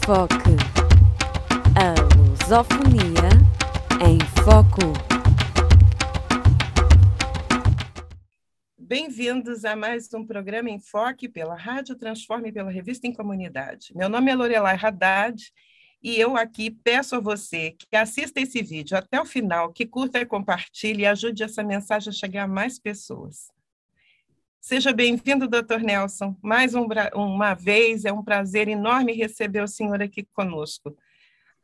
Foque. A lusofonia em foco. Bem-vindos a mais um programa em Foque pela Rádio Transforme e pela Revista em Comunidade. Meu nome é Lorelai Haddad e eu aqui peço a você que assista esse vídeo até o final, que curta e compartilhe e ajude essa mensagem a chegar a mais pessoas. Seja bem-vindo, Dr. Nelson. Mais uma vez, é um prazer enorme receber o senhor aqui conosco.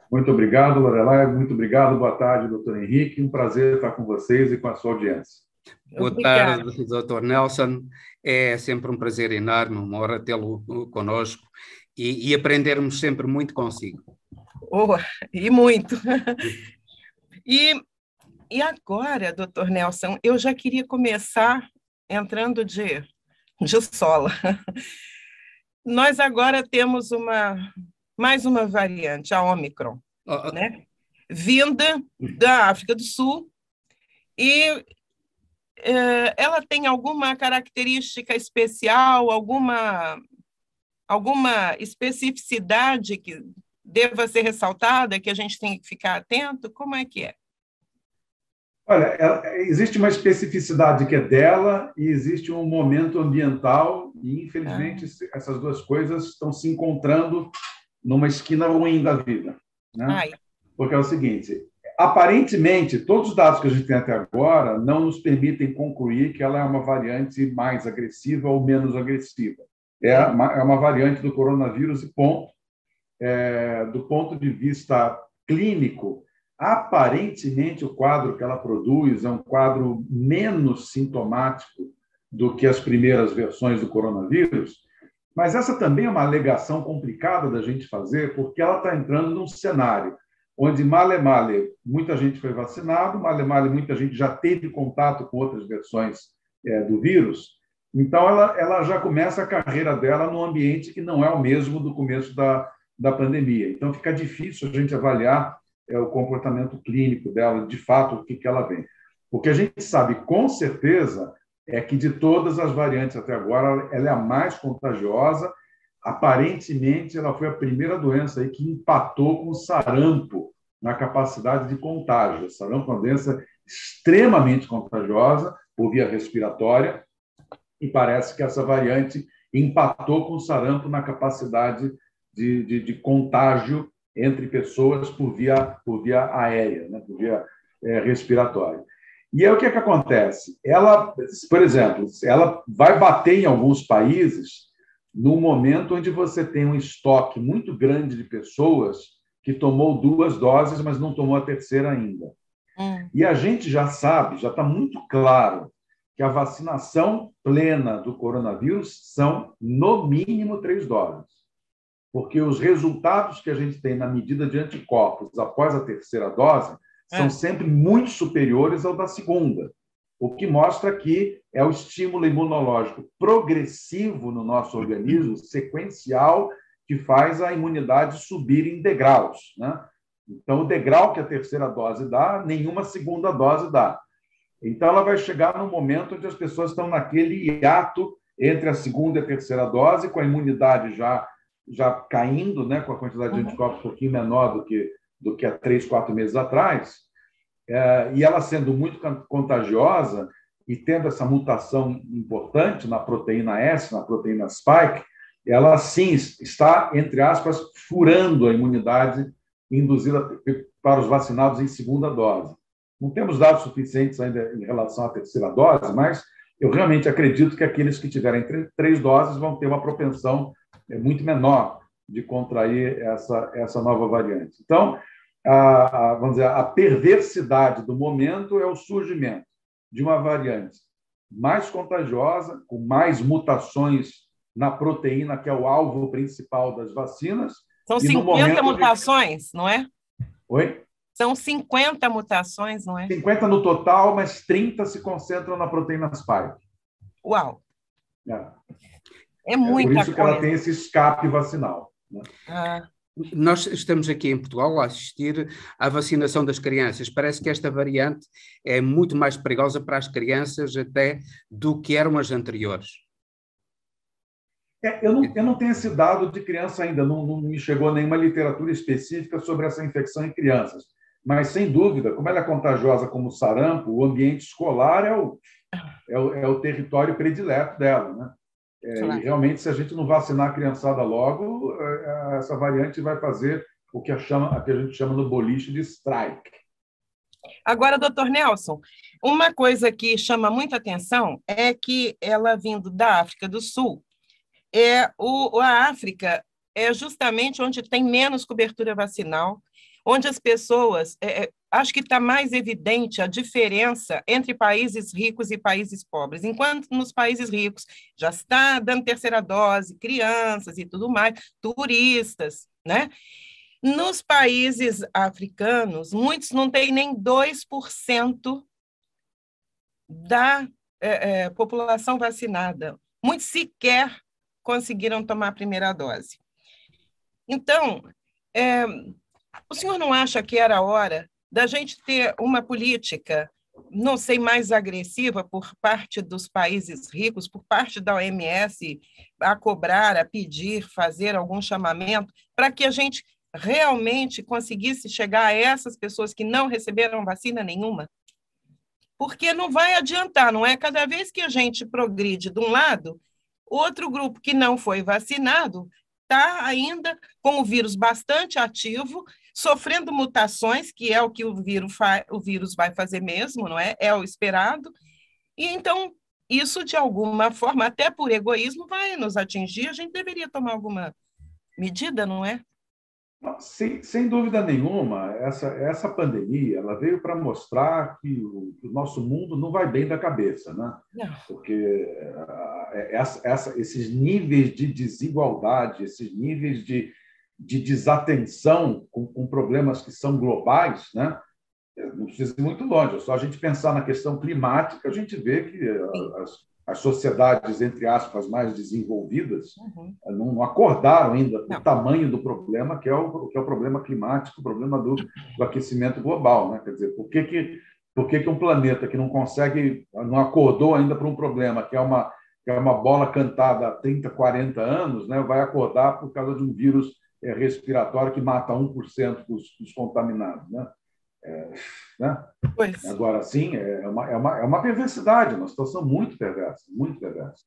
Muito obrigado, Lorelai. Muito obrigado. Boa tarde, doutor Henrique. Um prazer estar com vocês e com a sua audiência. Boa tarde, doutor Nelson. É sempre um prazer enorme, uma honra tê-lo conosco e aprendermos sempre muito consigo. Oh, e muito. E agora, doutor Nelson, eu já queria começar entrando de sola. Nós agora temos mais uma variante, a Ômicron, né? Vinda da África do Sul, e ela tem alguma característica especial, alguma especificidade que deva ser ressaltada, que a gente tem que ficar atento? Como é que é? Olha, existe uma especificidade que é dela e existe um momento ambiental e, infelizmente, essas duas coisas estão se encontrando numa esquina ruim da vida, né? Porque é o seguinte, aparentemente, todos os dados que a gente tem até agora não nos permitem concluir que ela é uma variante mais agressiva ou menos agressiva. É uma variante do coronavírus e ponto. Do ponto de vista clínico, aparentemente, o quadro que ela produz é um quadro menos sintomático do que as primeiras versões do coronavírus, mas essa também é uma alegação complicada da gente fazer, porque ela está entrando num cenário onde, male, muita gente foi vacinado, male, muita gente já teve contato com outras versões do vírus, então ela já começa a carreira dela num ambiente que não é o mesmo do começo da pandemia. Então, fica difícil a gente avaliar o comportamento clínico dela, de fato, o que ela vem. O que a gente sabe com certeza é que, de todas as variantes até agora, ela é a mais contagiosa. Aparentemente, ela foi a primeira doença aí que empatou com o sarampo na capacidade de contágio. O sarampo é uma doença extremamente contagiosa por via respiratória e parece que essa variante empatou com o sarampo na capacidade de contágio entre pessoas por via aérea, né? Por via respiratória. E aí o que acontece? Ela, por exemplo, ela vai bater em alguns países no momento onde você tem um estoque muito grande de pessoas que tomou 2 doses, mas não tomou a terceira ainda. E a gente já sabe, já está muito claro, que a vacinação plena do coronavírus são, no mínimo, 3 doses. Porque os resultados que a gente tem na medida de anticorpos após a terceira dose são sempre muito superiores ao da segunda, o que mostra que é o estímulo imunológico progressivo no nosso organismo, sequencial, que faz a imunidade subir em degraus, né? Então, o degrau que a terceira dose dá, nenhuma segunda dose dá. Então, ela vai chegar no momento onde as pessoas estão naquele hiato entre a segunda e a terceira dose, com a imunidade já caindo, né, com a quantidade de anticorpos um pouquinho menor do que há 3, 4 meses atrás, e ela sendo muito contagiosa e tendo essa mutação importante na proteína S, na proteína spike, ela sim está, entre aspas, furando a imunidade induzida para os vacinados em segunda dose. Não temos dados suficientes ainda em relação à terceira dose, mas eu realmente acredito que aqueles que tiverem 3 doses vão ter uma propensão muito menor de contrair essa nova variante. Então, vamos dizer, a perversidade do momento é o surgimento de uma variante mais contagiosa, com mais mutações na proteína, que é o alvo principal das vacinas. São 50 mutações, não é? Oi? São 50 mutações, não é? 50 no total, mas 30 se concentram na proteína spike. Uau! É muita coisa. Por isso que coisa. ela tem esse escape vacinal, né? Nós estamos aqui em Portugal a assistir à vacinação das crianças. Parece que esta variante é muito mais perigosa para as crianças até do que eram as anteriores. Eu não tenho esse dado de criança ainda, não me chegou nenhuma literatura específica sobre essa infecção em crianças. Mas, sem dúvida, como ela é contagiosa como o sarampo, o ambiente escolar é o território predileto dela, né? Claro. E, realmente, se a gente não vacinar a criançada logo, essa variante vai fazer o que a gente chama no boliche de strike. Agora, doutor Nelson, uma coisa que chama muita atenção é que ela vindo da África do Sul, a África é justamente onde tem menos cobertura vacinal, onde as pessoas... acho que está mais evidente a diferença entre países ricos e países pobres. Enquanto nos países ricos já está dando terceira dose, crianças e tudo mais, turistas, né? Nos países africanos, muitos não têm nem 2% da população vacinada. Muitos sequer conseguiram tomar a primeira dose. Então, o senhor não acha que era hora da gente ter uma política, não sei, mais agressiva por parte dos países ricos, por parte da OMS, a cobrar, a pedir, fazer algum chamamento, para que a gente realmente conseguisse chegar a essas pessoas que não receberam vacina nenhuma? Porque não vai adiantar, não é? Cada vez que a gente progride de um lado, outro grupo que não foi vacinado está ainda com o vírus bastante ativo, sofrendo mutações, que é o que o vírus vai fazer mesmo, não é? É o esperado. E então, isso, de alguma forma, até por egoísmo, vai nos atingir. A gente deveria tomar alguma medida, não é? Sem dúvida nenhuma, essa pandemia ela veio para mostrar que o nosso mundo não vai bem da cabeça, né? Não. Porque esses níveis de desigualdade, esses níveis de desatenção com problemas que são globais, né? Não precisa ir muito longe, é só a gente pensar na questão climática, a gente vê que as sociedades, entre aspas, mais desenvolvidas, não acordaram ainda o tamanho do problema, que é o problema climático, o problema do aquecimento global, né? Quer dizer, por que um planeta que não acordou ainda para um problema, que é uma bola cantada há 30, 40 anos, né, vai acordar por causa de um vírus respiratório que mata 1% dos contaminados, né? Né? Pois. Agora, sim, é uma perversidade, uma situação muito perversa, muito perversa.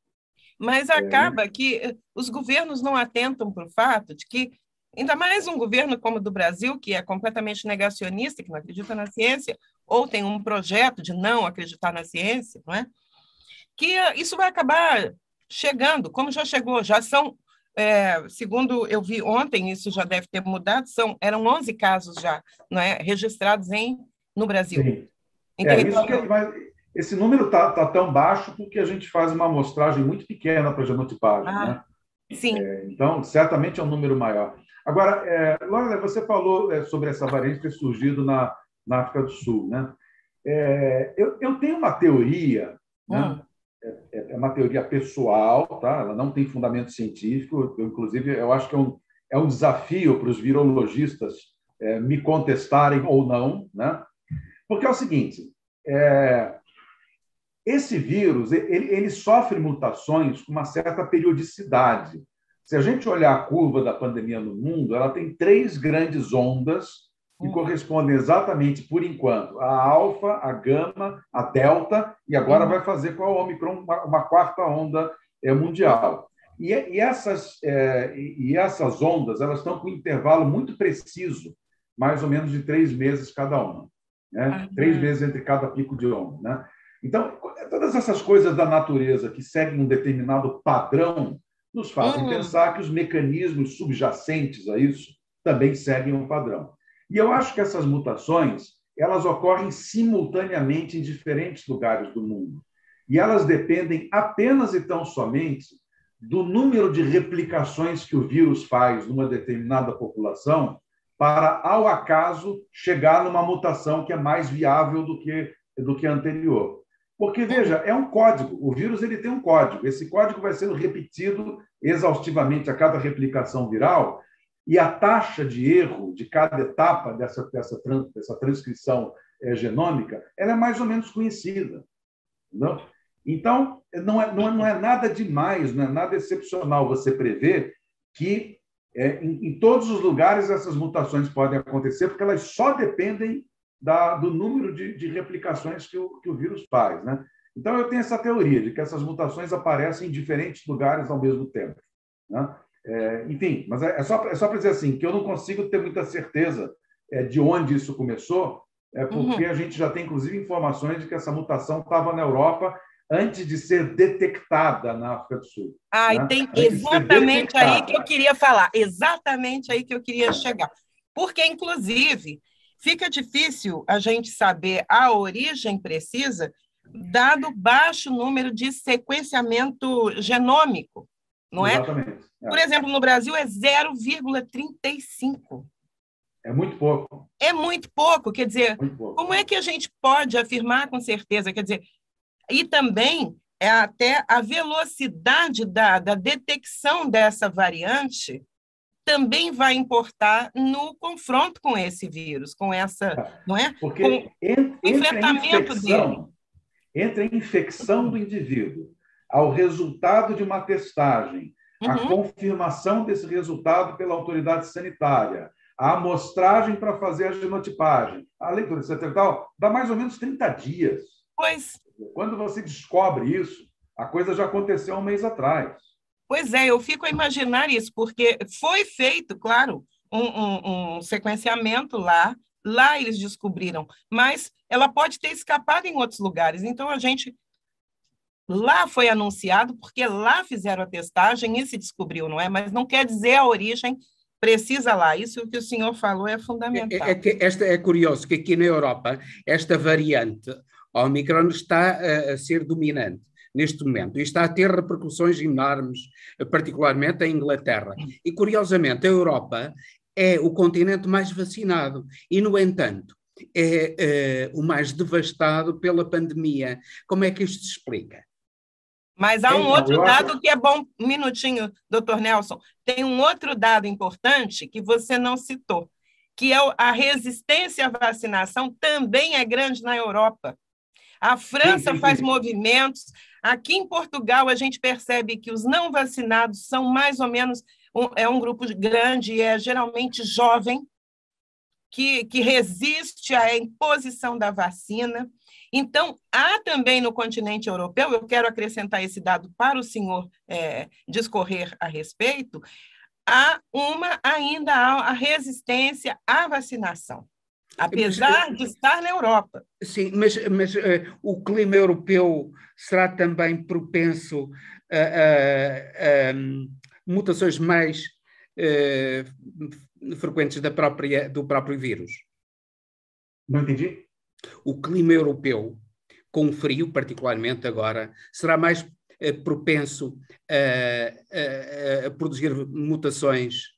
Mas acaba que os governos não atentam para o fato de que, ainda mais um governo como o do Brasil, que é completamente negacionista, que não acredita na ciência, ou tem um projeto de não acreditar na ciência, não é? Que isso vai acabar chegando, como já chegou, já são... segundo eu vi ontem, isso já deve ter mudado, eram 11 casos já, não é, registrados no Brasil. Sim. Esse número está tão baixo porque a gente faz uma amostragem muito pequena para a genotipagem, né? Sim. Então, certamente é um número maior. Agora, Lorena, você falou sobre essa variante ter surgido na África do Sul, né? Eu tenho uma teoria, né? É uma teoria pessoal, tá? Ela não tem fundamento científico. Inclusive, eu acho que é um desafio para os virologistas me contestarem ou não, né? Porque é o seguinte, esse vírus ele sofre mutações com uma certa periodicidade. Se a gente olhar a curva da pandemia no mundo, ela tem 3 grandes ondas que correspondem exatamente, por enquanto, a alfa, a gama, a delta, e agora vai fazer com a Omicron uma 4ª onda mundial. E essas ondas elas estão com um intervalo muito preciso, mais ou menos de 3 meses cada uma, né? 3 meses entre cada pico de onda, né? Então, todas essas coisas da natureza que seguem um determinado padrão nos fazem pensar que os mecanismos subjacentes a isso também seguem um padrão. E eu acho que essas mutações elas ocorrem simultaneamente em diferentes lugares do mundo. E elas dependem apenas e tão somente do número de replicações que o vírus faz numa determinada população para, ao acaso, chegar numa mutação que é mais viável do que a anterior. Porque, veja, é um código. O vírus ele tem um código. Esse código vai sendo repetido exaustivamente a cada replicação viral e a taxa de erro de cada etapa dessa transcrição genômica ela é mais ou menos conhecida. Não? Então, não é nada demais, não é nada excepcional você prever que em todos os lugares essas mutações podem acontecer, porque elas só dependem do número de replicações que o vírus faz, né? Então, eu tenho essa teoria de que essas mutações aparecem em diferentes lugares ao mesmo tempo, né? Enfim, mas é só para dizer assim, que eu não consigo ter muita certeza de onde isso começou, porque a gente já tem, inclusive, informações de que essa mutação estava na Europa antes de ser detectada na África do Sul. E tem exatamente aí que eu queria falar, exatamente aí que eu queria chegar. Porque, inclusive, fica difícil a gente saber a origem precisa, dado baixo número de sequenciamento genômico, não é? Exatamente. Por exemplo, no Brasil é 0,35. É muito pouco. É muito pouco, quer dizer, como é que a gente pode afirmar com certeza? Quer dizer, e também até a velocidade da detecção dessa variante também vai importar no confronto com esse vírus, com essa, não é? Porque com o enfrentamento dele. Entre a infecção do indivíduo ao resultado de uma testagem, a confirmação desse resultado pela autoridade sanitária, a amostragem para fazer a genotipagem, a leitura, etc. e tal, dá mais ou menos 30 dias. Pois. Quando você descobre isso, a coisa já aconteceu há um mês atrás. Pois é, eu fico a imaginar isso, porque foi feito, claro, um sequenciamento lá eles descobriram, mas ela pode ter escapado em outros lugares. Então, lá foi anunciado, porque lá fizeram a testagem e se descobriu, não é? Mas não quer dizer a origem precisa lá. Isso que o senhor falou é fundamental. É curioso que aqui na Europa esta variante Omicron está a ser dominante neste momento e está a ter repercussões enormes, particularmente em Inglaterra. E, curiosamente, a Europa é o continente mais vacinado e, no entanto, é o mais devastado pela pandemia. Como é que isto se explica? Mas há um outro dado que é bom. Um minutinho, doutor Nelson. Tem um outro dado importante que você não citou, que é a resistência à vacinação também é grande na Europa. A França faz movimentos. Aqui em Portugal, a gente percebe que os não vacinados são mais ou menos um grupo grande, é geralmente jovem, que resiste à imposição da vacina. Então, há também no continente europeu, eu quero acrescentar esse dado para o senhor discorrer a respeito, ainda há a resistência à vacinação, apesar de estar na Europa. Sim, mas o clima europeu será também propenso a mutações mais frequentes do próprio vírus? Não entendi. O clima europeu, com o frio particularmente agora, será mais propenso a produzir mutações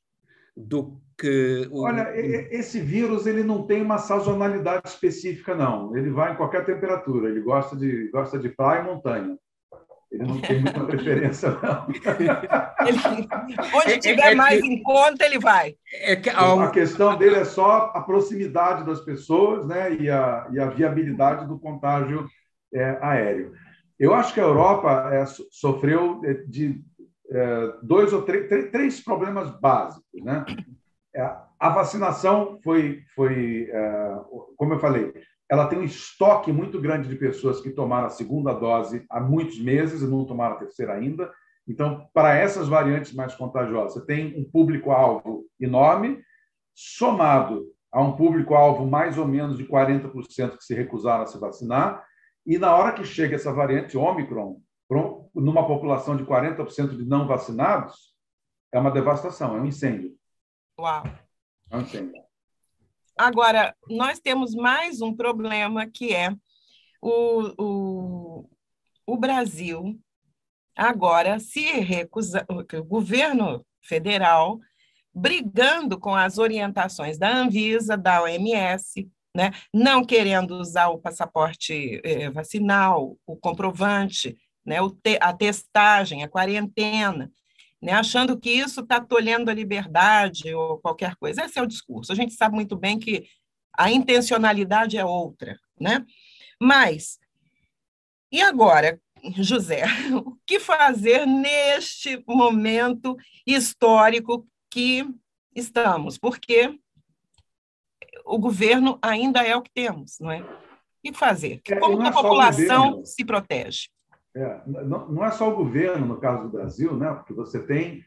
do que... Olha, esse vírus ele não tem uma sazonalidade específica, não. Ele vai em qualquer temperatura. Ele gosta de praia e montanha. Ele não tem muita preferência, não. Onde tiver mais em conta, ele vai. A questão dele é só a proximidade das pessoas, né, e a viabilidade do contágio aéreo. Eu acho que a Europa sofreu de dois ou três problemas básicos, né? A vacinação foi, como eu falei, ela tem um estoque muito grande de pessoas que tomaram a segunda dose há muitos meses e não tomaram a terceira ainda. Então, para essas variantes mais contagiosas, você tem um público-alvo enorme, somado a um público-alvo mais ou menos de 40% que se recusaram a se vacinar, e na hora que chega essa variante Ômicron, numa população de 40% de não vacinados, é uma devastação, é um incêndio. Uau! É um incêndio. Agora, nós temos mais um problema, que é o Brasil agora se recusa, o governo federal brigando com as orientações da Anvisa, da OMS, né, não querendo usar o passaporte vacinal, o comprovante, né, a testagem, a quarentena, né, achando que isso está tolhendo a liberdade ou qualquer coisa. Esse é o discurso. A gente sabe muito bem que a intencionalidade é outra, né? Mas, e agora? José, o que fazer neste momento histórico que estamos? Porque o governo ainda é o que temos, não é? O que fazer? Como a população se protege? Não é só o governo, no caso do Brasil, né? Porque você tem...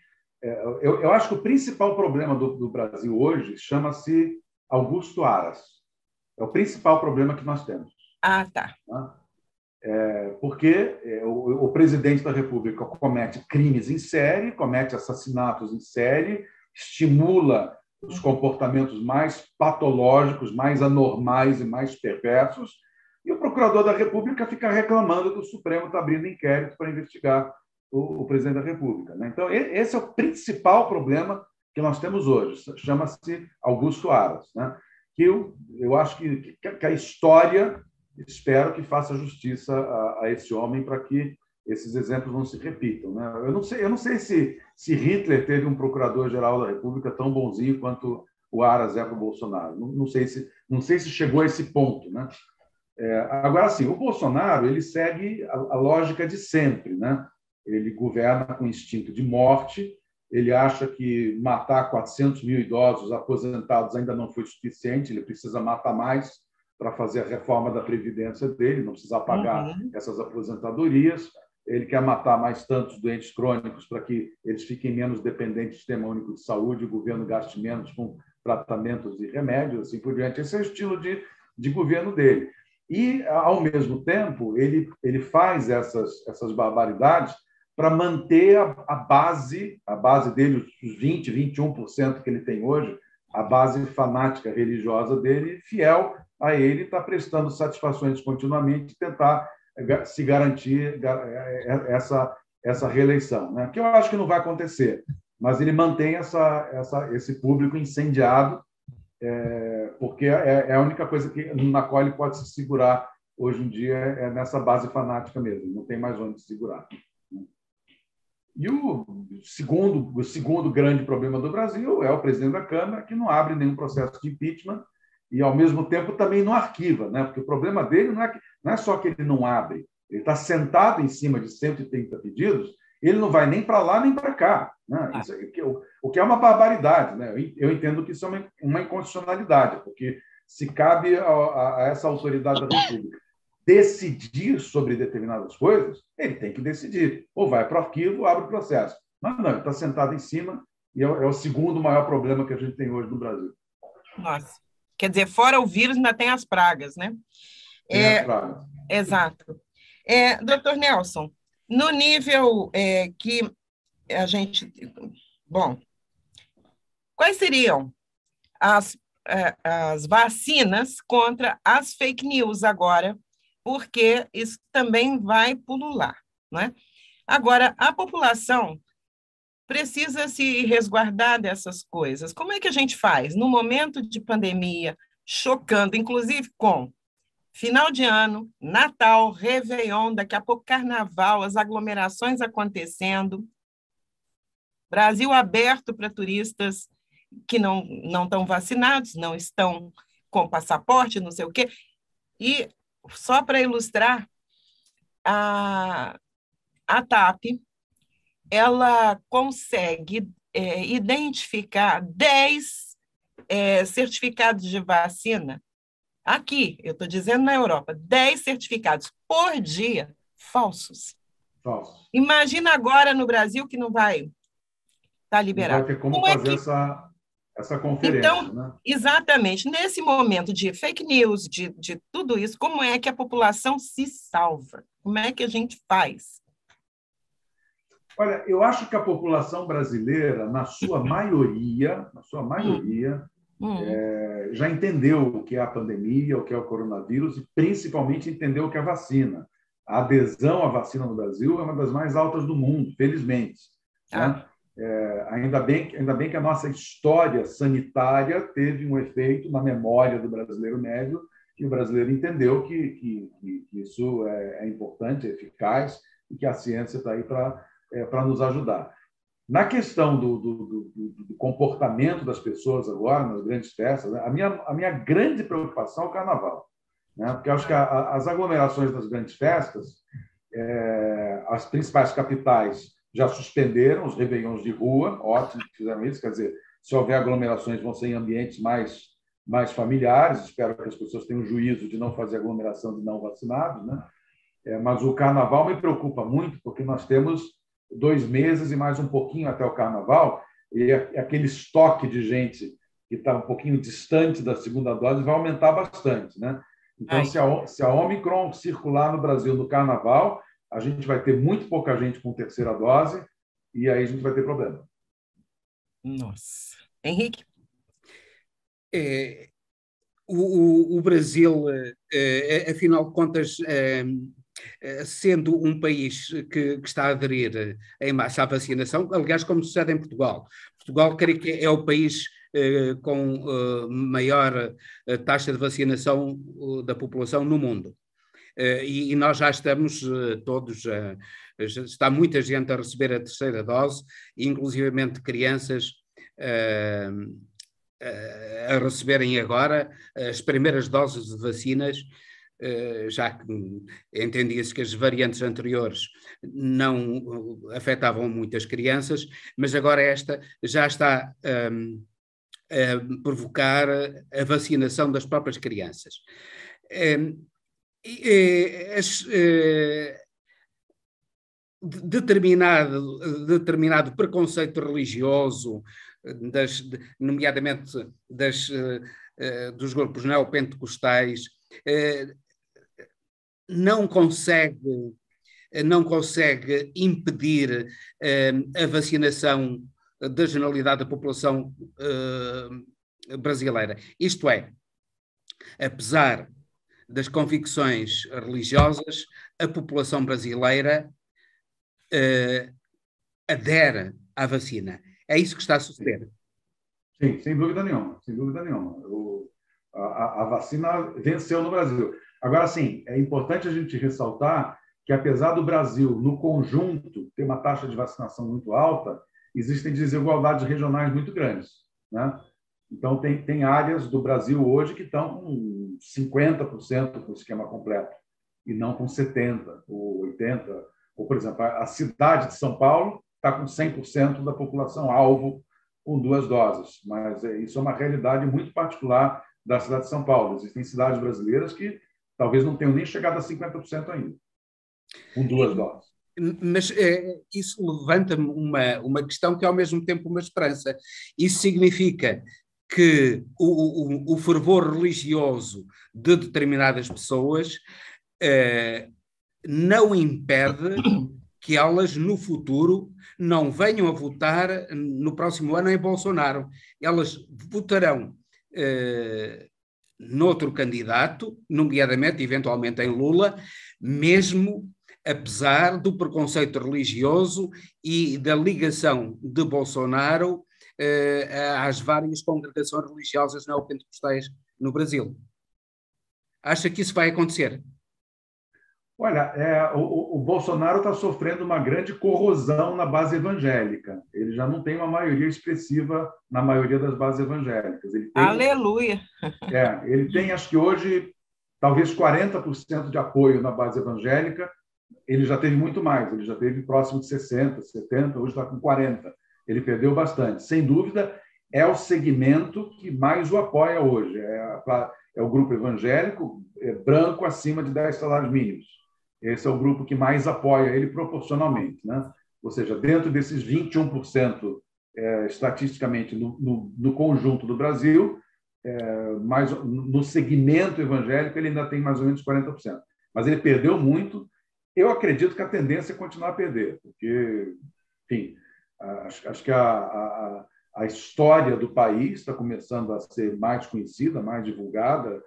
eu acho que o principal problema do Brasil hoje chama-se Augusto Aras. É o principal problema que nós temos. Ah, tá. Porque o presidente da República comete crimes em série, comete assassinatos em série, estimula os comportamentos mais patológicos, mais anormais e mais perversos, e o procurador da República fica reclamando que o Supremo está abrindo inquérito para investigar o presidente da República, né? Então, esse é o principal problema que nós temos hoje, chama-se Augusto Aras, né? Que eu acho que a história, espero que faça justiça a esse homem para que esses exemplos não se repitam, né? Eu não sei se Hitler teve um procurador-geral da República tão bonzinho quanto o Aras é para o Bolsonaro. Não sei se chegou a esse ponto, né? Agora, sim, o Bolsonaro ele segue a lógica de sempre, né? Ele governa com instinto de morte, ele acha que matar 400 mil idosos aposentados ainda não foi suficiente, ele precisa matar mais para fazer a reforma da Previdência dele, não precisa pagar essas aposentadorias. Ele quer matar mais tantos doentes crônicos para que eles fiquem menos dependentes do Sistema Único de Saúde, o governo gaste menos com tratamentos e remédios, assim por diante. Esse é o estilo de governo dele. E, ao mesmo tempo, ele faz essas barbaridades para manter a base dele, os 20%, 21% que ele tem hoje, a base fanática religiosa dele, fiel a ele, está prestando satisfações continuamente e tentar se garantir essa reeleição, né? Que eu acho que não vai acontecer, mas ele mantém esse público incendiado, porque é a única coisa na qual ele pode se segurar hoje em dia, é nessa base fanática mesmo, não tem mais onde se segurar. E o segundo grande problema do Brasil é o presidente da Câmara, que não abre nenhum processo de impeachment e, ao mesmo tempo, também não arquiva, né? Porque o problema dele não é só que ele não abre, ele está sentado em cima de 130 pedidos, ele não vai nem para lá nem para cá, né? Isso, o que é uma barbaridade, né? Eu entendo que isso é uma inconstitucionalidade, porque se cabe a essa autoridade da República decidir sobre determinadas coisas, ele tem que decidir. Ou vai para o arquivo ou abre o processo. Mas não, ele está sentado em cima e é o segundo maior problema que a gente tem hoje no Brasil. Nossa. Quer dizer, fora o vírus, ainda tem as pragas, né? Tem as pragas. Exato. Doutor Nelson, no nível que a gente... Bom, quais seriam as vacinas contra as fake news agora, porque isso também vai pulular, não é? Agora, a população precisa se resguardar dessas coisas. Como é que a gente faz? No momento de pandemia, chocando, inclusive com final de ano, Natal, Réveillon, daqui a pouco Carnaval, as aglomerações acontecendo, Brasil aberto para turistas que não estão vacinados, não estão com passaporte, não sei o quê. E, só para ilustrar, a TAP, ela consegue identificar 10 certificados de vacina. Aqui, eu estou dizendo na Europa, 10 certificados por dia falsos. Falsos. Imagina agora no Brasil que não vai estar liberado. Não vai ter como fazer essa conferência. Então, né? Exatamente, nesse momento de fake news, de tudo isso, como é que a população se salva? Como é que a gente faz? Olha, eu acho que a população brasileira, na sua maioria, já entendeu o que é a pandemia, o que é o coronavírus e, principalmente, entendeu o que é a vacina. A adesão à vacina no Brasil é uma das mais altas do mundo, felizmente. Né? Ainda bem que a nossa história sanitária teve um efeito na memória do brasileiro médio e o brasileiro entendeu que isso é importante, é eficaz e que a ciência está aí para nos ajudar. Na questão do comportamento das pessoas agora, nas grandes festas, né, a minha grande preocupação é o carnaval. Né? Porque eu acho que as aglomerações das grandes festas as principais capitais já suspenderam os réveillons de rua, ótimo que fizeram isso, quer dizer, se houver aglomerações vão ser em ambientes mais familiares, espero que as pessoas tenham juízo de não fazer aglomeração de não vacinados, né? Mas o carnaval me preocupa muito, porque nós temos 2 meses e mais um pouquinho até o carnaval, e aquele estoque de gente que está um pouquinho distante da segunda dose vai aumentar bastante, né? Então, se a Omicron circular no Brasil no carnaval, a gente vai ter muito pouca gente com terceira dose e aí a gente vai ter problema. Nossa. Henrique? O Brasil, afinal de contas, sendo um país que está a aderir em massa à vacinação, aliás, como sucede em Portugal. Portugal, creio que é o país com maior taxa de vacinação da população no mundo. E nós já estamos todos, está muita gente a receber a terceira dose, inclusivamente crianças a receberem agora as primeiras doses de vacinas, já que entendia-se que as variantes anteriores não afetavam muitas crianças, mas agora esta já está a provocar a vacinação das próprias crianças. Determinado preconceito religioso, nomeadamente dos grupos neopentecostais, não consegue impedir a vacinação da generalidade da população brasileira. Isto é, apesar das convicções religiosas, a população brasileira adere à vacina. É isso que está a suceder. Sim, sem dúvida nenhuma, sem dúvida nenhuma. A vacina venceu no Brasil. Agora, sim, é importante a gente ressaltar que, apesar do Brasil, no conjunto, ter uma taxa de vacinação muito alta, existem desigualdades regionais muito grandes, né? Então, tem áreas do Brasil hoje que estão com 50% com o esquema completo, e não com 70% ou 80%. Ou, por exemplo, a cidade de São Paulo está com 100% da população alvo com 2 doses, mas isso é uma realidade muito particular da cidade de São Paulo. Existem cidades brasileiras que talvez não tenham nem chegado a 50% ainda, com 2 doses. Mas isso levanta-me uma questão que é ao mesmo tempo uma esperança. Isso significa que o fervor religioso de determinadas pessoas não impede que elas, no futuro, não venham a votar no próximo ano em Bolsonaro. Elas votarão noutro candidato, nomeadamente, eventualmente, em Lula, mesmo apesar do preconceito religioso e da ligação de Bolsonaro às várias congregações religiosas neopentecostais no Brasil. Acha que isso vai acontecer? Olha, o Bolsonaro está sofrendo uma grande corrosão na base evangélica. Ele já não tem uma maioria expressiva na maioria das bases evangélicas. Aleluia! Ele tem, acho que hoje, talvez 40% de apoio na base evangélica. Ele já teve muito mais, ele já teve próximo de 60%, 70%, hoje está com 40%. Ele perdeu bastante. Sem dúvida, é o segmento que mais o apoia hoje. É o grupo evangélico branco acima de 10 salários mínimos. Esse é o grupo que mais apoia ele proporcionalmente, né? Ou seja, dentro desses 21%, estatisticamente, no conjunto do Brasil, mas no segmento evangélico ele ainda tem mais ou menos 40%. Mas ele perdeu muito. Eu acredito que a tendência é continuar a perder, porque, enfim, acho que a história do país está começando a ser mais conhecida, mais divulgada,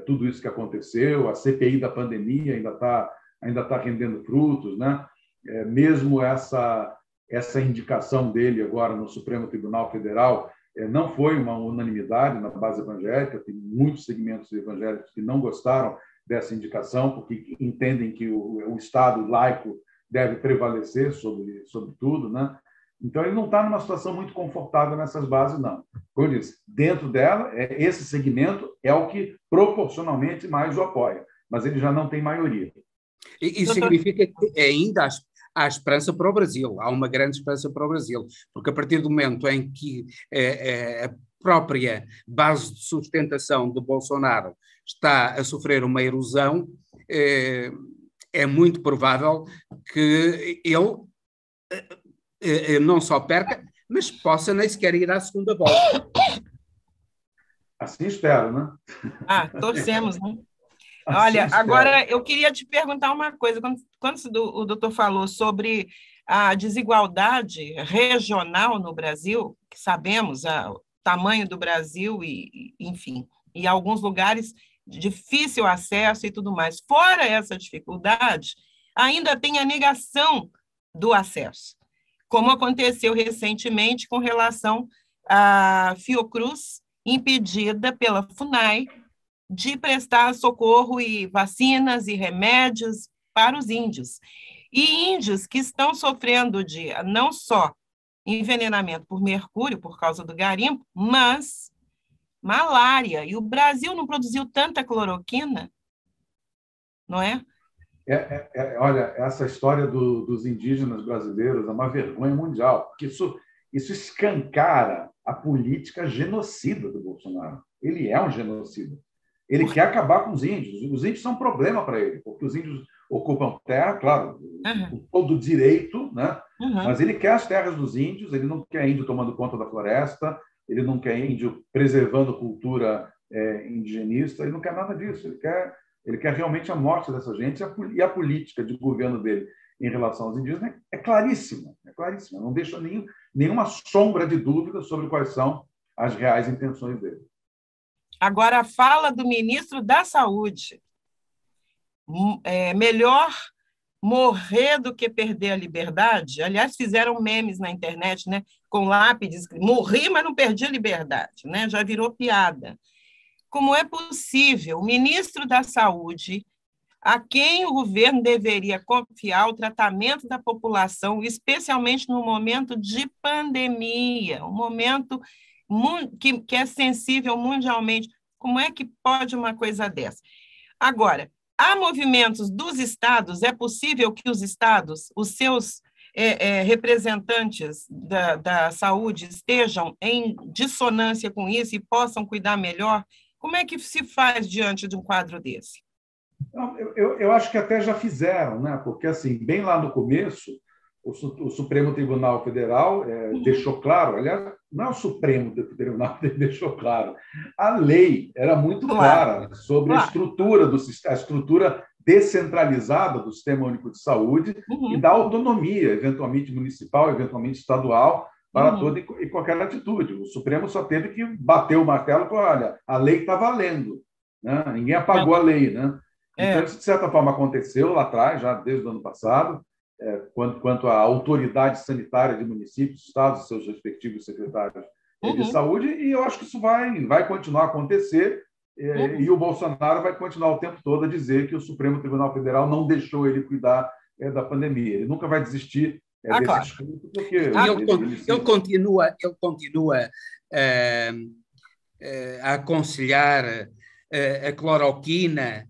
tudo isso que aconteceu, a CPI da pandemia ainda está rendendo frutos, né? Mesmo essa indicação dele agora no Supremo Tribunal Federal não foi uma unanimidade na base evangélica, tem muitos segmentos evangélicos que não gostaram dessa indicação, porque entendem que o Estado laico deve prevalecer sobre tudo, né? Então, ele não está numa situação muito confortável nessas bases, não. Como eu disse, dentro dela, esse segmento é o que proporcionalmente mais o apoia, mas ele já não tem maioria. Isso significa que ainda há esperança para o Brasil, há uma grande esperança para o Brasil, porque a partir do momento em que a própria base de sustentação de Bolsonaro está a sofrer uma erosão, é muito provável que ele não só perca, mas possa nem sequer ir à segunda volta. Assim espero, né? Torcemos, né? Assim Olha, espero. agora eu queria te perguntar uma coisa. Quando o doutor falou sobre a desigualdade regional no Brasil, que sabemos o tamanho do Brasil enfim, e alguns lugares de difícil acesso e tudo mais. Fora essa dificuldade, ainda tem a negação do acesso, como aconteceu recentemente com relação à Fiocruz, impedida pela FUNAI de prestar socorro e vacinas e remédios para os índios. E índios que estão sofrendo de não só envenenamento por mercúrio, por causa do garimpo, mas malária. E o Brasil não produziu tanta cloroquina, não é? Olha, essa história dos indígenas brasileiros é uma vergonha mundial, porque isso escancara a política genocida do Bolsonaro. Ele é um genocida. Ele quer acabar com os índios. Os índios são um problema para ele, porque os índios ocupam terra, claro, com todo direito, né? Mas ele quer as terras dos índios, ele não quer índio tomando conta da floresta, ele não quer índio preservando cultura indigenista, ele não quer nada disso. Ele quer realmente a morte dessa gente, e a política de governo dele em relação aos indígenas é claríssima, não deixa nenhuma sombra de dúvida sobre quais são as reais intenções dele. Agora, a fala do ministro da Saúde. Melhor morrer do que perder a liberdade. Aliás, fizeram memes na internet, né, com lápides, morri, mas não perdi a liberdade, né? Já virou piada. Como é possível o ministro da Saúde, a quem o governo deveria confiar o tratamento da população, especialmente no momento de pandemia, um momento que é sensível mundialmente, como é que pode uma coisa dessa? Agora, há movimentos dos estados, é possível que os estados, os seus representantes da saúde estejam em dissonância com isso e possam cuidar melhor? Como é que se faz diante de um quadro desse? Eu acho que até já fizeram, né? Porque, assim, bem lá no começo, o Supremo Tribunal Federal deixou claro, aliás, não é o Supremo Tribunal que deixou claro, a lei era muito clara sobre a estrutura descentralizada do Sistema Único de Saúde e da autonomia, eventualmente municipal, eventualmente estadual, para toda e qualquer atitude. O Supremo só teve que bater o martelo e falar, olha, a lei está valendo, né? Ninguém apagou a lei, né? Então, isso, de certa forma, aconteceu lá atrás, já desde o ano passado, quanto à autoridade sanitária de municípios, estados, seus respectivos secretários de saúde, e eu acho que isso vai continuar a acontecer, e o Bolsonaro vai continuar o tempo todo a dizer que o Supremo Tribunal Federal não deixou ele cuidar da pandemia. Ele nunca vai desistir desse discurso, porque ele continua a aconselhar a cloroquina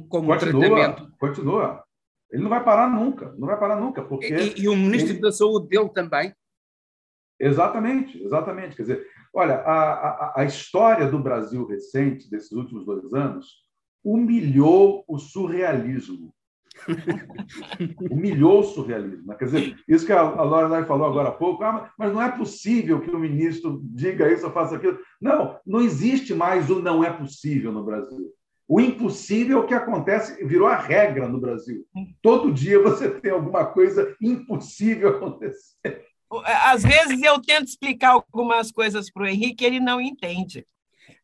como tratamento. Continua. Ele não vai parar nunca, porque... E o ministro da Saúde dele também? Exatamente. Quer dizer, olha, a história do Brasil recente, desses últimos 2 anos, humilhou o surrealismo. Humilhou o surrealismo. Quer dizer, isso que a Lorelai falou agora há pouco, mas não é possível que o ministro diga isso ou faça aquilo. Não existe mais o não é possível no Brasil. O impossível é o que acontece, virou a regra no Brasil. Todo dia você tem alguma coisa impossível acontecer. Às vezes eu tento explicar algumas coisas para o Henrique, ele não entende,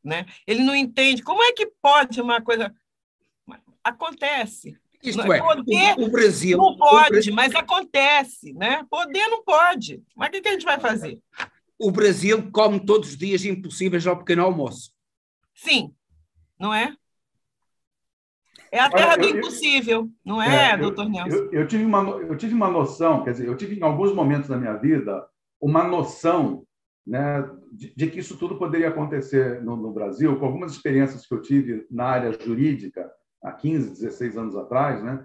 né? Ele não entende. Como é que pode uma coisa... Acontece. Isto é, poder o Brasil... Não pode, mas acontece, né? Poder não pode. Mas o que a gente vai fazer? O Brasil come todos os dias impossíveis ao pequeno almoço. Sim, não é? É a terra do impossível, não é, doutor Nelson? Eu tive uma noção, quer dizer, eu tive em alguns momentos da minha vida uma noção, né, de que isso tudo poderia acontecer no Brasil, com algumas experiências que eu tive na área jurídica há 15, 16 anos atrás, né?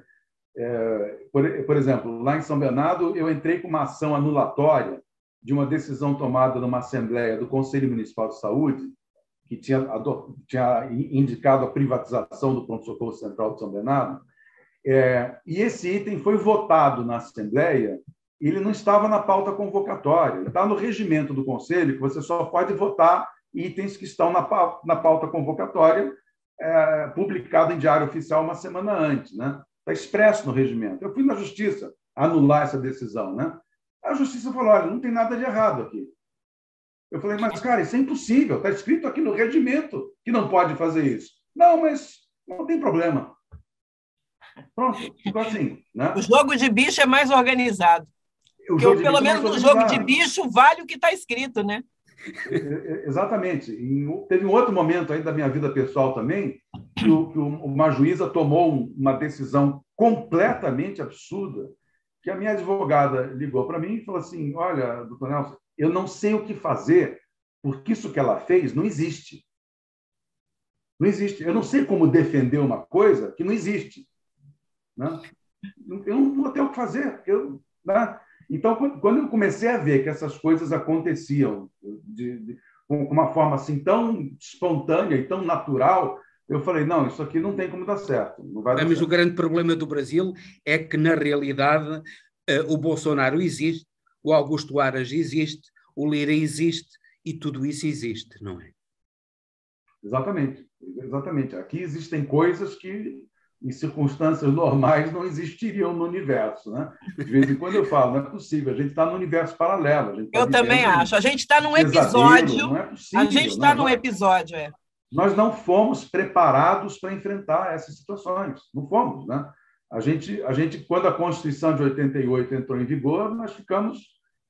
Por exemplo, lá em São Bernardo, eu entrei com uma ação anulatória de uma decisão tomada numa assembleia do Conselho Municipal de Saúde, que tinha indicado a privatização do pronto-socorro central de São Bernardo, e esse item foi votado na assembleia, e ele não estava na pauta convocatória, ele está no regimento do Conselho, que você só pode votar itens que estão na pauta convocatória, publicado em Diário Oficial uma semana antes, né? Está expresso no regimento. Eu fui na Justiça anular essa decisão, né? A Justiça falou, olha, não tem nada de errado aqui. Eu falei, mas, cara, isso é impossível, está escrito aqui no regimento que não pode fazer isso. Não, mas não tem problema. Pronto, ficou assim, né? O jogo de bicho é mais organizado. Porque, pelo menos no jogo de bicho vale o que está escrito, né? Exatamente. Teve um outro momento aí da minha vida pessoal também, que uma juíza tomou uma decisão completamente absurda, que a minha advogada ligou para mim e falou assim, olha, doutor Nelson, eu não sei o que fazer, porque isso que ela fez não existe. Não existe. Eu não sei como defender uma coisa que não existe. Né? Eu não vou ter o que fazer. Né? Então, quando eu comecei a ver que essas coisas aconteciam com uma forma assim tão espontânea e tão natural, eu falei, não, isso aqui não tem como dar certo. Não vai dar Mas certo. o grande problema do Brasil é que, na realidade, o Bolsonaro existe, o Augusto Aras existe, o Lira existe e tudo isso existe, não é? Exatamente. Exatamente. Aqui existem coisas que, em circunstâncias normais, não existiriam no universo. Né? De vez em quando eu falo, não é possível, a gente está no universo paralelo. A gente tá eu também acho. A gente está num episódio. Não é possível, a gente está num episódio, Nós não fomos preparados para enfrentar essas situações. Não fomos, né? A gente, quando a Constituição de 88 entrou em vigor, nós ficamos,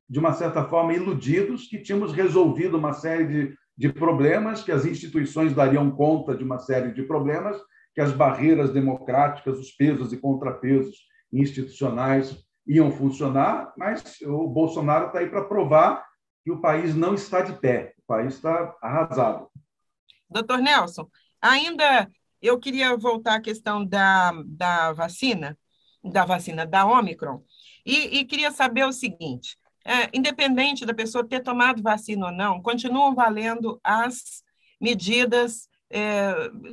de uma certa forma, iludidos que tínhamos resolvido uma série de problemas, que as instituições dariam conta de uma série de problemas, que as barreiras democráticas, os pesos e contrapesos institucionais iam funcionar, mas o Bolsonaro está aí para provar que o país não está de pé, o país está arrasado. Doutor Nelson, ainda eu queria voltar à questão da vacina da Omicron, e queria saber o seguinte, independente da pessoa ter tomado vacina ou não, continuam valendo as medidas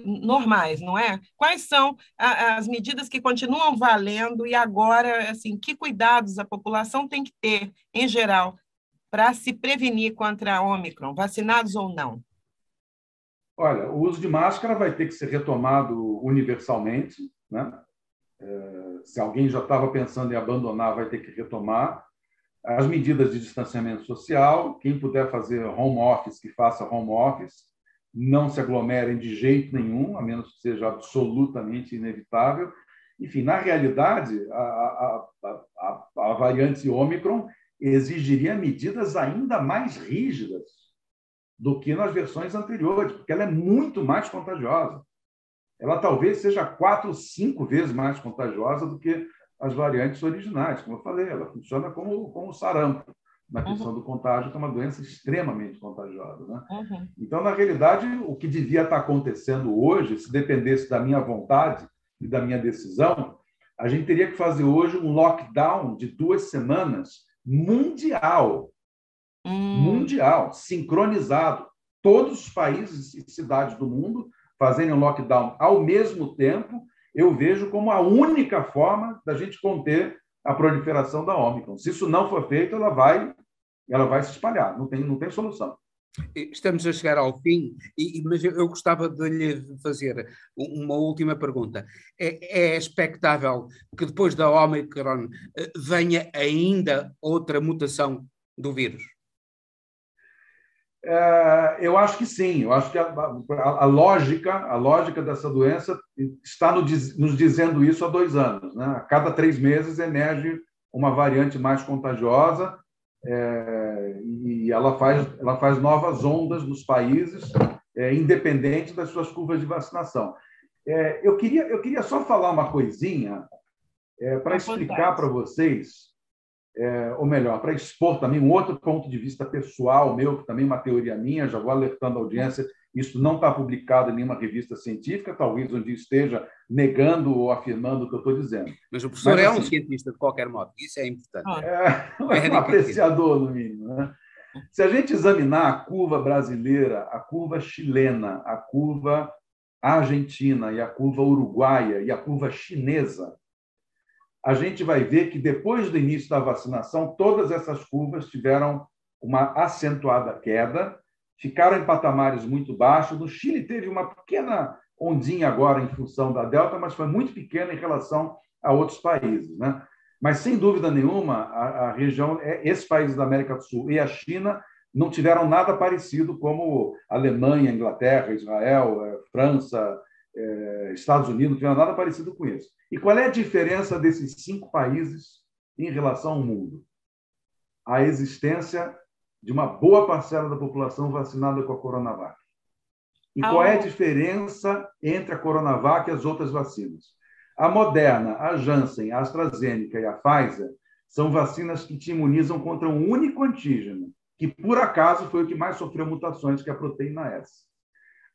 normais, não é? Quais são as medidas que continuam valendo e agora, assim, que cuidados a população tem que ter, em geral, para se prevenir contra a Omicron, vacinados ou não? Olha, o uso de máscara vai ter que ser retomado universalmente, né? Se alguém já estava pensando em abandonar, vai ter que retomar. As medidas de distanciamento social, quem puder fazer home office, que faça home office, não se aglomerem de jeito nenhum, a menos que seja absolutamente inevitável. Enfim, na realidade, a variante Ômicron exigiria medidas ainda mais rígidas do que nas versões anteriores, porque ela é muito mais contagiosa. Ela talvez seja 4 ou 5 vezes mais contagiosa do que as variantes originais. Como eu falei, ela funciona como o sarampo, na questão do contágio, que é uma doença extremamente contagiosa. Né? Então, na realidade, o que devia estar acontecendo hoje, se dependesse da minha vontade e da minha decisão, a gente teria que fazer hoje um lockdown de 2 semanas mundial. Mundial, sincronizado. Todos os países e cidades do mundo fazerem um lockdown ao mesmo tempo, eu vejo como a única forma da gente conter a proliferação da Ômicron. Se isso não for feito, ela vai se espalhar, não tem solução. Estamos a chegar ao fim, mas eu gostava de lhe fazer uma última pergunta. É expectável que depois da Omicron venha ainda outra mutação do vírus? Eu acho que sim. Eu acho que a lógica dessa doença está nos dizendo isso há 2 anos. Né? A cada 3 meses emerge uma variante mais contagiosa e ela faz novas ondas nos países, independente das suas curvas de vacinação. Eu queria só falar uma coisinha para explicar para vocês, ou melhor, para expor também um outro ponto de vista pessoal meu, que também é uma teoria minha, já vou alertando a audiência Isso não está publicado em nenhuma revista científica, talvez um dia esteja negando ou afirmando o que eu estou dizendo. Mas o professor Mas, é assim, um cientista, de qualquer modo. Isso é importante. É um apreciador, no mínimo, né? Se a gente examinar a curva brasileira, a curva chilena, a curva argentina e a curva uruguaia e a curva chinesa, a gente vai ver que depois do início da vacinação, todas essas curvas tiveram uma acentuada queda, ficaram em patamares muito baixos. No Chile teve uma pequena ondinha agora em função da Delta, mas foi muito pequena em relação a outros países, né? Mas, sem dúvida nenhuma, a região, esses países da América do Sul e a China não tiveram nada parecido como a Alemanha, Inglaterra, Israel, França, Estados Unidos, não tiveram nada parecido com isso. E qual é a diferença desses 5 países em relação ao mundo? A existência de uma boa parcela da população vacinada com a Coronavac. E qual é a diferença entre a Coronavac e as outras vacinas? A Moderna, a Janssen, a AstraZeneca e a Pfizer são vacinas que te imunizam contra um único antígeno, que, por acaso, foi o que mais sofreu mutações, que é a proteína S.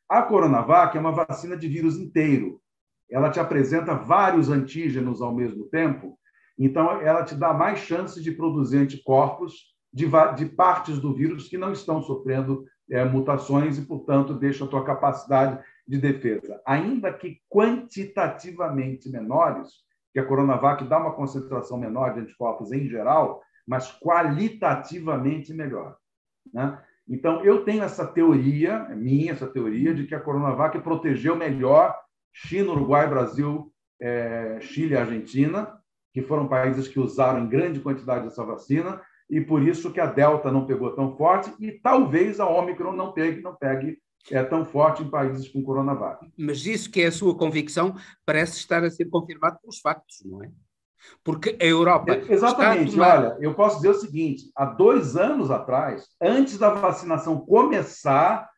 A Coronavac é uma vacina de vírus inteiro. Ela te apresenta vários antígenos ao mesmo tempo, então ela te dá mais chances de produzir anticorpos de partes do vírus que não estão sofrendo mutações e, portanto, deixa a tua capacidade de defesa, ainda que quantitativamente menores, que a Coronavac dá uma concentração menor de anticorpos em geral, mas qualitativamente melhor, né? Então, eu tenho essa teoria, essa teoria, de que a Coronavac protegeu melhor China, Uruguai, Brasil, Chile e Argentina, que foram países que usaram em grande quantidade essa vacina, e por isso que a Delta não pegou tão forte e talvez a Ômicron não pegue tão forte em países com Coronavac. Mas isso que é a sua convicção parece estar a ser confirmado pelos factos, não é? Porque a Europa... Exatamente. Olha, eu posso dizer o seguinte, há 2 anos atrás, antes da vacinação começar,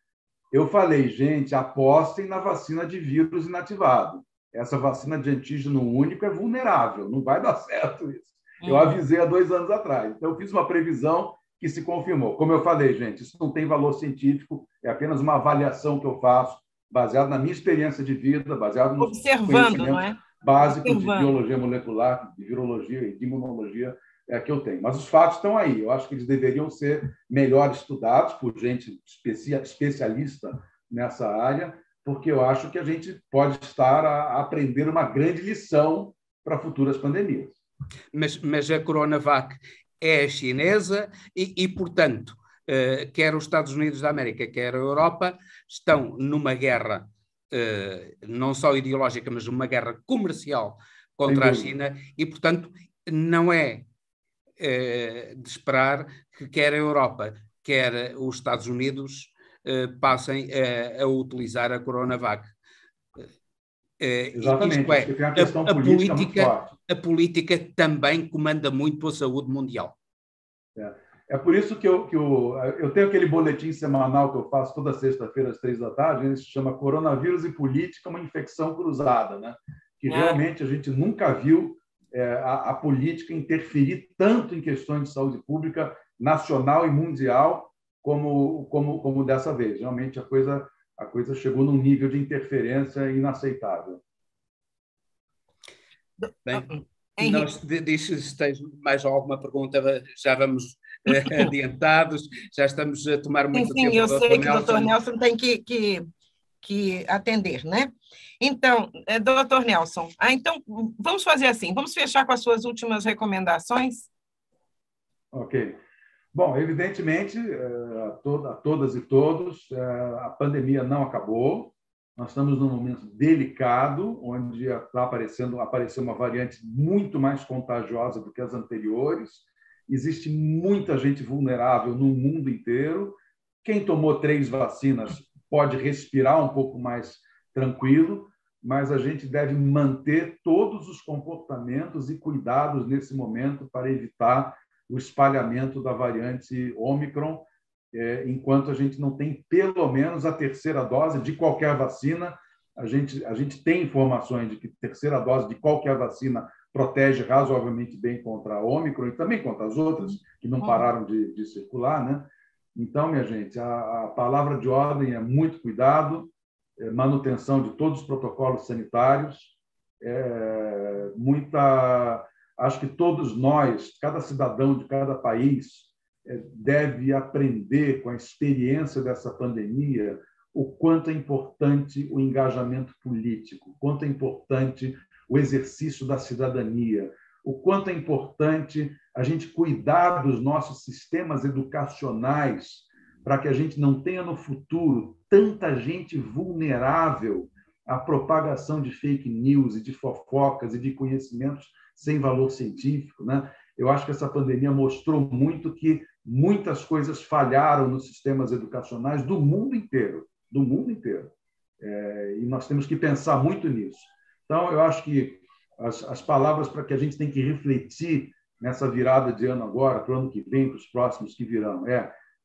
eu falei, gente, apostem na vacina de vírus inativado. Essa vacina de antígeno único é vulnerável, não vai dar certo isso. Eu avisei há 2 anos atrás. Então, eu fiz uma previsão que se confirmou. Como eu falei, gente, isso não tem valor científico, é apenas uma avaliação que eu faço, baseada na minha experiência de vida, baseado no observando, não é? Básico de biologia molecular, de virologia e de imunologia que eu tenho. Mas os fatos estão aí. Eu acho que eles deveriam ser melhor estudados por gente especialista nessa área, porque eu acho que a gente pode estar a aprender uma grande lição para futuras pandemias. Mas a Coronavac é chinesa e portanto, quer os Estados Unidos da América, quer a Europa, estão numa guerra não só ideológica, mas uma guerra comercial contra a China e, portanto, não é de esperar que quer a Europa, quer os Estados Unidos passem a utilizar a Coronavac. Exatamente, isto porque tem uma questão política muito forte. A política também comanda muito a saúde mundial. É por isso que eu tenho aquele boletim semanal que eu faço toda sexta-feira às 3h, ele se chama Coronavírus e Política, uma infecção cruzada, né? Que realmente a gente nunca viu a política interferir tanto em questões de saúde pública nacional e mundial como dessa vez. Realmente a coisa chegou num nível de interferência inaceitável. Bem, diz se tens mais alguma pergunta, já vamos adiantados, já estamos a tomar muito tempo. Sim, eu sei que o Dr. Nelson tem que atender, né? Então, Dr. Nelson, então vamos fazer assim, vamos fechar com as suas últimas recomendações? Ok. Bom, evidentemente, a todas e todos, a pandemia não acabou. Nós estamos num momento delicado, onde apareceu uma variante muito mais contagiosa do que as anteriores. Existe muita gente vulnerável no mundo inteiro. Quem tomou 3 vacinas pode respirar um pouco mais tranquilo, mas a gente deve manter todos os comportamentos e cuidados nesse momento para evitar o espalhamento da variante Ômicron, enquanto a gente não tem pelo menos a 3ª dose de qualquer vacina. A gente tem informações de que a 3ª dose de qualquer vacina protege razoavelmente bem contra a Ômicron e também contra as outras que não pararam de circular, né? Então, minha gente, a palavra de ordem é muito cuidado, manutenção de todos os protocolos sanitários, acho que todos nós, cada cidadão de cada país, deve aprender com a experiência dessa pandemia o quanto é importante o engajamento político, o quanto é importante o exercício da cidadania, o quanto é importante a gente cuidar dos nossos sistemas educacionais para que a gente não tenha no futuro tanta gente vulnerável à propagação de fake news e de fofocas e de conhecimentos sem valor científico, né? Eu acho que essa pandemia mostrou muito que muitas coisas falharam nos sistemas educacionais do mundo inteiro, e nós temos que pensar muito nisso. Então, eu acho que as palavras para que a gente tem que refletir nessa virada de ano agora, para o ano que vem, para os próximos que virão,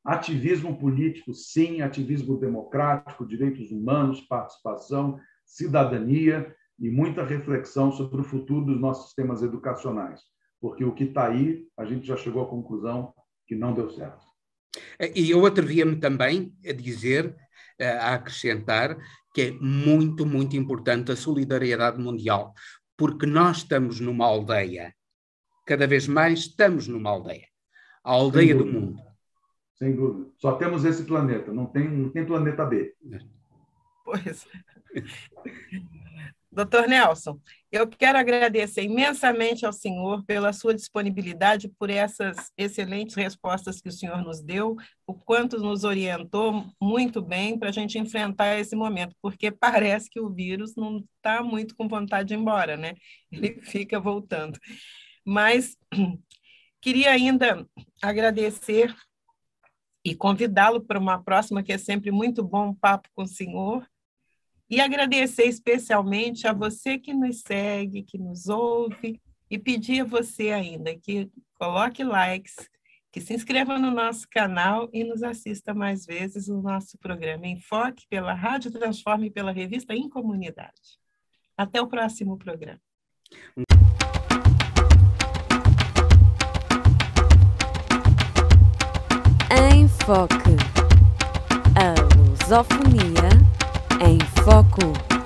ativismo político, sim, ativismo democrático, direitos humanos, participação, cidadania e muita reflexão sobre o futuro dos nossos sistemas educacionais, porque o que está aí, a gente já chegou à conclusão que não deu certo. E eu atrevia-me também a dizer, a acrescentar, que é muito, muito importante a solidariedade mundial, porque nós estamos numa aldeia, cada vez mais estamos numa aldeia, a aldeia do mundo. Sem dúvida. Só temos esse planeta, não tem planeta B. Pois. Doutor Nelson, eu quero agradecer imensamente ao senhor pela sua disponibilidade, por essas excelentes respostas que o senhor nos deu, o quanto nos orientou muito bem para a gente enfrentar esse momento, porque parece que o vírus não está muito com vontade de ir embora, né? Ele fica voltando. Mas queria ainda agradecer e convidá-lo para uma próxima, que é sempre muito bom um papo com o senhor, e agradecer especialmente a você que nos segue, que nos ouve, e pedir a você ainda que coloque likes, que se inscreva no nosso canal e nos assista mais vezes no nosso programa Enfoque pela Rádio Transforme e pela revista Em Comunidade. Até o próximo programa. Enfoque. A lusofonia em foco.